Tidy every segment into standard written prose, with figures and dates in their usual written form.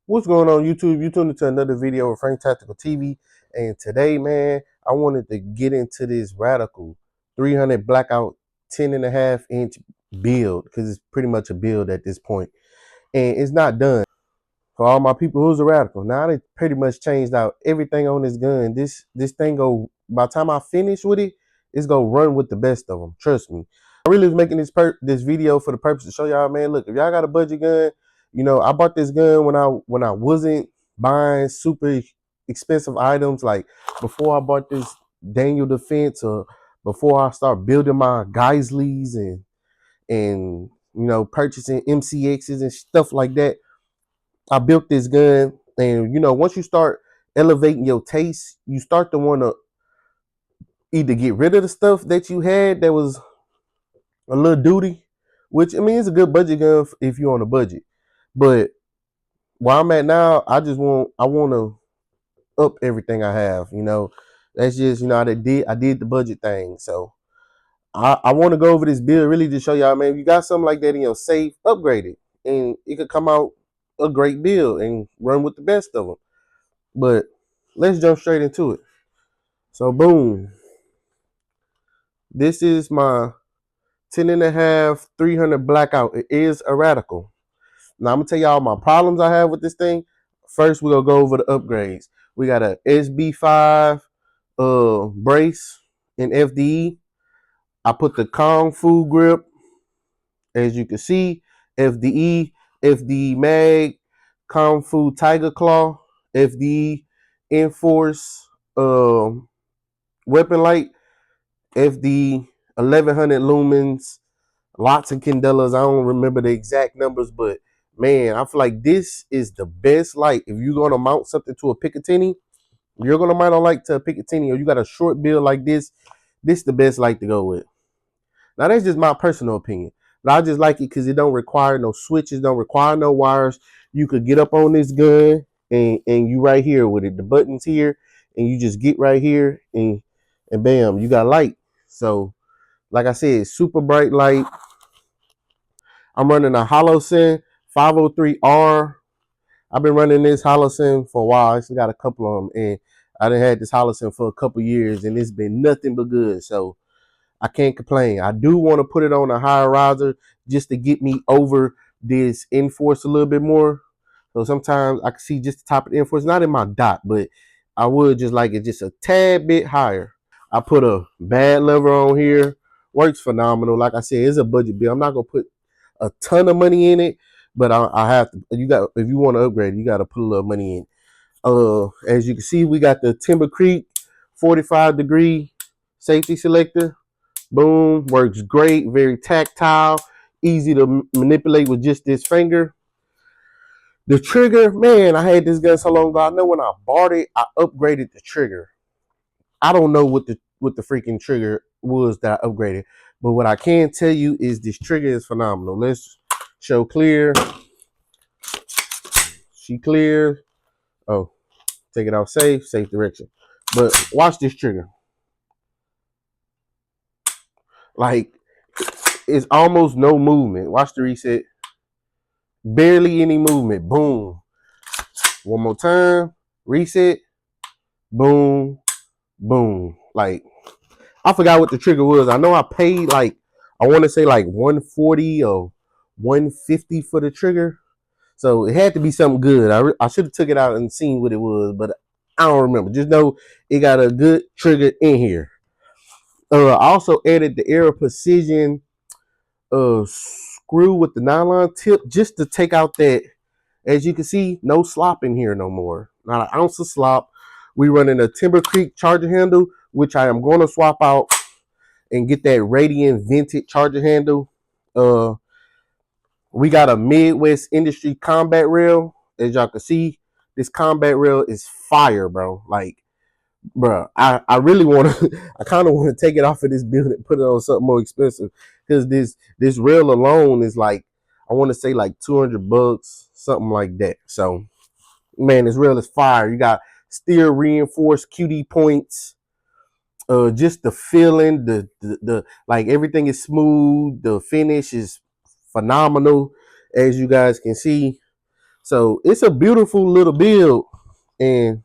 What's going on, YouTube? You tuned into another video of Frank Tactical TV, and today, man, I wanted to get into this Radical 300 Blackout 10.5-inch build because it's pretty much a build at this point, and it's not done. For all my people who's a Radical, now they pretty much changed out everything on this gun. This thing go, by the time I finish with it, it's gonna run with the best of them. Trust me. I really was making this video for the purpose to show y'all, man. Look, if y'all got a budget gun, you know, I bought this gun when I wasn't buying super expensive items, like before I bought this Daniel Defense, or before I start building my Geisleys and you know, purchasing MCXs and stuff like that. I built this gun, and you know, once you start elevating your taste, you start to want to either get rid of the stuff that you had that was a little duty, which I mean, it's a good budget gun if you're on a budget. But where I'm at now, I want to up everything I have. You know, that's just, you know, I did the budget thing, so I want to go over this build really to show y'all, man, if you got something like that in your safe, upgrade it, and it could come out a great build and run with the best of them. But let's jump straight into it. So boom, this is my 10.5 300 Blackout. It is a Radical. Now I'm gonna tell y'all my problems I have with this thing. First, we're gonna go over the upgrades. We got a SB5 brace in FDE. I put the Kung Fu grip, as you can see, FDE, FDE mag, Kung Fu Tiger Claw, FDE Enforce weapon light, FD 1100 lumens, lots of candelas. I don't remember the exact numbers, but man, I feel like this is the best light. If you're gonna mount something to a Picatinny, you're gonna mount a light to a Picatinny, or you got a short build like this is the best light to go with. Now that's just my personal opinion, but I just like it because it don't require no switches, don't require no wires. You could get up on this gun and you right here with it. The buttons here, and you just get right here and bam, you got light. So like I said, super bright light. I'm running a Holosun 503R. I've been running this Holosun for a while. I still got a couple of them, and I done had this Holosun for a couple years, and it's been nothing but good. So I can't complain. I do want to put it on a higher riser just to get me over this Enforce a little bit more. So sometimes I can see just the top of the Enforce, not in my dot, but I would just like it just a tad bit higher. I put a bad lever on here. Works phenomenal. Like I said, it's a budget bill. I'm not gonna put a ton of money in it, but I have to. You got, if you want to upgrade, you got to put a little money in. As you can see, we got the Timber Creek 45-degree safety selector. Boom, works great. Very tactile, easy to manipulate with just this finger. The trigger, man, I had this gun so long ago. I know when I bought it, I upgraded the trigger. I don't know what the freaking trigger was that I upgraded, but what I can tell you is this trigger is phenomenal. Let's show clear. She clear. Oh, take it off safe direction. But watch this trigger. Like, it's almost no movement. Watch the reset. Barely any movement. Boom. One more time. Reset. Boom. Boom. Like, I forgot what the trigger was. I know I paid like, I want to say like 140 or 150 for the trigger. So it had to be something good. I should have took it out and seen what it was, but I don't remember. Just know it got a good trigger in here. I also added the Air Precision screw with the nylon tip just to take out that. As you can see, no slop in here no more. Not an ounce of slop. We running a Timber Creek charger handle, which I am going to swap out and get that Radiant Vintage charger handle. We got a Midwest Industry combat rail. As y'all can see, this combat rail is fire, bro. Like, bro, I really want to, I kind of want to take it off of this build and put it on something more expensive, because this rail alone is like, I want to say like $200, something like that. So, man, this rail is fire. You got steel reinforced QD points. Just the feeling, the like, everything is smooth. The finish is phenomenal, as you guys can see. So it's a beautiful little build, and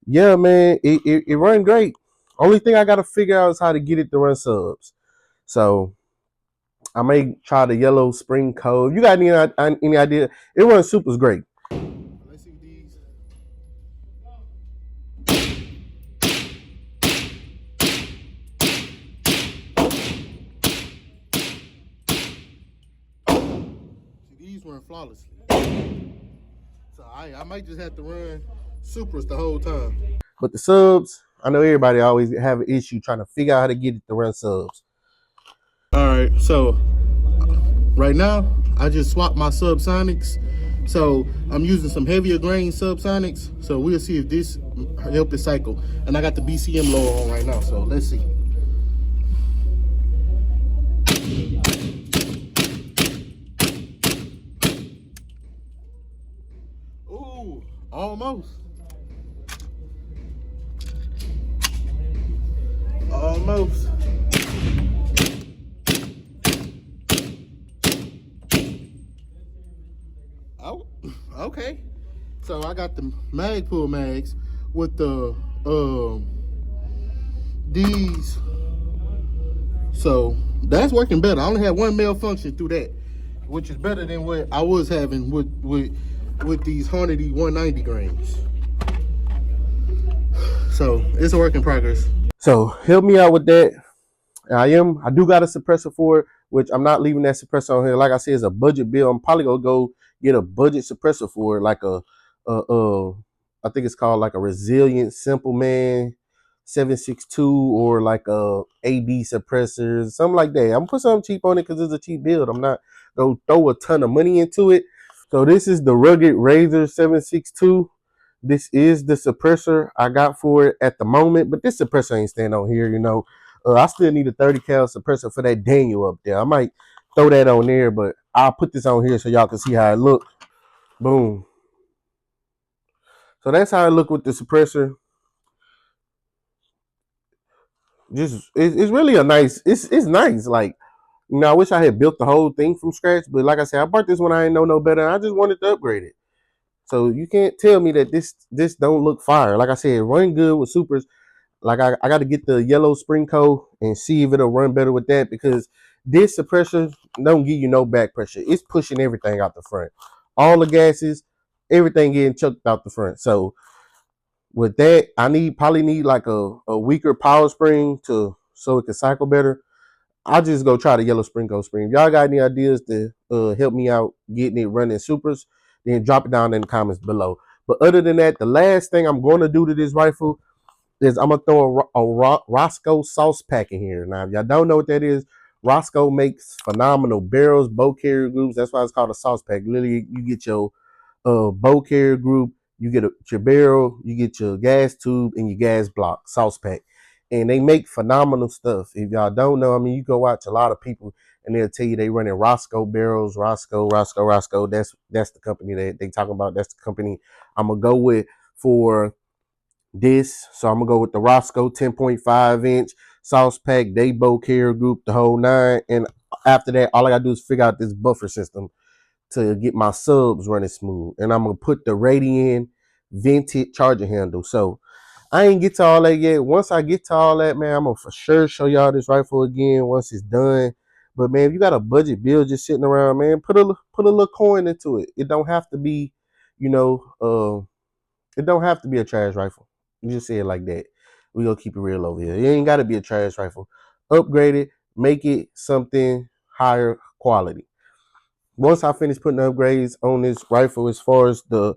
yeah, man, it run great. Only thing I gotta figure out is how to get it to run subs. So I may try the yellow spring code. You got any idea? It runs supers great. Let's see these. See, these run flawlessly. So I might just have to run supers the whole time. But the subs, I know everybody always have an issue trying to figure out how to get it to run subs. All right, so right now I just swapped my subsonics. So I'm using some heavier grain subsonics. So we'll see if this help the cycle. And I got the BCM lower on right now. So let's see. Ooh, almost. Almost. Oh, okay. So I got the Magpul mags with the these. So that's working better. I only had one malfunction through that, which is better than what I was having with these Hornady 190 grains. So it's a work in progress. So help me out with that. I do got a suppressor for it, which I'm not leaving that suppressor on here. Like I said, it's a budget bill. I'm probably gonna go get a budget suppressor for it, like I think it's called like a Resilient Simple Man 762 or like a AB suppressor, something like that. I'm gonna put something cheap on it because it's a cheap build. I'm not gonna throw a ton of money into it. So this is the Rugged Razor 762. This is the suppressor I got for it at the moment, but this suppressor ain't staying on here, you know. I still need a 30 cal suppressor for that Daniel up there. I might throw that on there, but I'll put this on here so y'all can see how it look. Boom. So that's how it look with the suppressor. Just it's really a nice. It's nice. Like, you know, I wish I had built the whole thing from scratch, but like I said, I bought this when I didn't know no better. I just wanted to upgrade it. So you can't tell me that this don't look fire. Like I said, run good with supers. Like I got to get the yellow spring coat and see if it'll run better with that, because this suppressor don't give you no back pressure. It's pushing everything out the front. All the gases, everything getting chucked out the front. So with that, I probably need like a weaker power spring so it can cycle better. I'll just go try the yellow spring coat spring. If y'all got any ideas to help me out getting it running supers, then drop it down in the comments below. But other than that, the last thing I'm going to do to this rifle is I'm gonna throw a Roscoe sauce pack in here. Now, if y'all don't know what that is, Roscoe makes phenomenal barrels, bow carrier groups. That's why it's called a sauce pack. Literally, you get your bow carrier group, you get your barrel, you get your gas tube, and your gas block sauce pack. And they make phenomenal stuff. If y'all don't know, I mean, you go watch a lot of people and they'll tell you they running Roscoe barrels, Roscoe. That's the company that they talking about. That's the company I'm gonna go with for this. So I'm gonna go with the Roscoe 10.5 inch sauce pack, day bow carrier group, the whole nine. And after that, all I gotta do is figure out this buffer system to get my subs running smooth. And I'm gonna put the Radiant vented charger handle. So I ain't get to all that yet. Once I get to all that, man, I'm gonna for sure show y'all this rifle again once it's done. But man, if you got a budget bill just sitting around, man, put a little coin into it. It don't have to be, you know, it don't have to be a trash rifle. You just say it like that. We gonna keep it real over here. It ain't gotta be a trash rifle. Upgrade it, make it something higher quality. Once I finish putting upgrades on this rifle, as far as the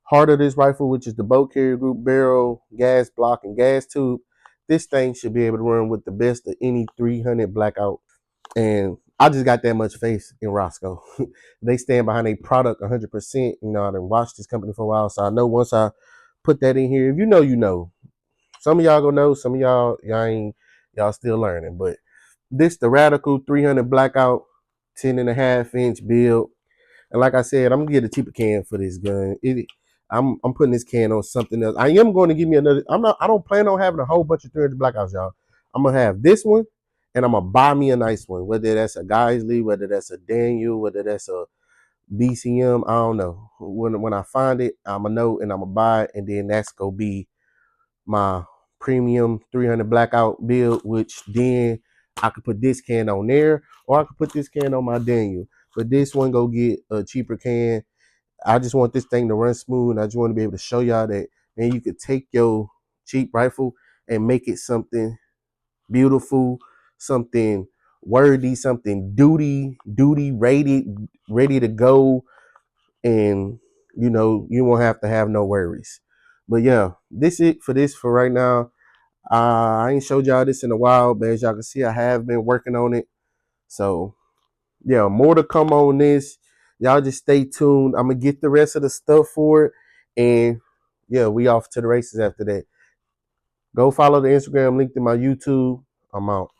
heart of this rifle, which is the bow carrier group, barrel, gas block, and gas tube, this thing should be able to run with the best of any 300 Blackout. And I just got that much faith in Roscoe. They stand behind a product 100%. You know, I've watched this company for a while, so I know once I put that in here, if you know, you know. Some of y'all gonna know, some of y'all still learning. But this the Radical 300 Blackout 10.5 inch build. And like I said, I'm gonna get a cheaper can for this gun. I'm putting this can on something else. I am going to give me another. I don't plan on having a whole bunch of 300 Blackouts, y'all. I'm gonna have this one, and I'm gonna buy me a nice one. Whether that's a Geisley, whether that's a Daniel, whether that's a BCM, I don't know. When I find it, I'ma know and I'ma buy it, and then that's gonna be my premium 300 blackout build, which then I could put this can on there, or I could put this can on my Daniel. But this one go get a cheaper can. I just want this thing to run smooth, and I just want to be able to show y'all that, man, you could take your cheap rifle and make it something beautiful, something worthy, something duty rated, ready to go, and you won't have to have no worries. But yeah, this is it for this for right now. I ain't showed y'all this in a while, but as y'all can see, I have been working on it. So yeah, more to come on this. Y'all just stay tuned. I'm gonna get the rest of the stuff for it, and yeah, we off to the races after that. Go follow the Instagram link to my YouTube. I'm out.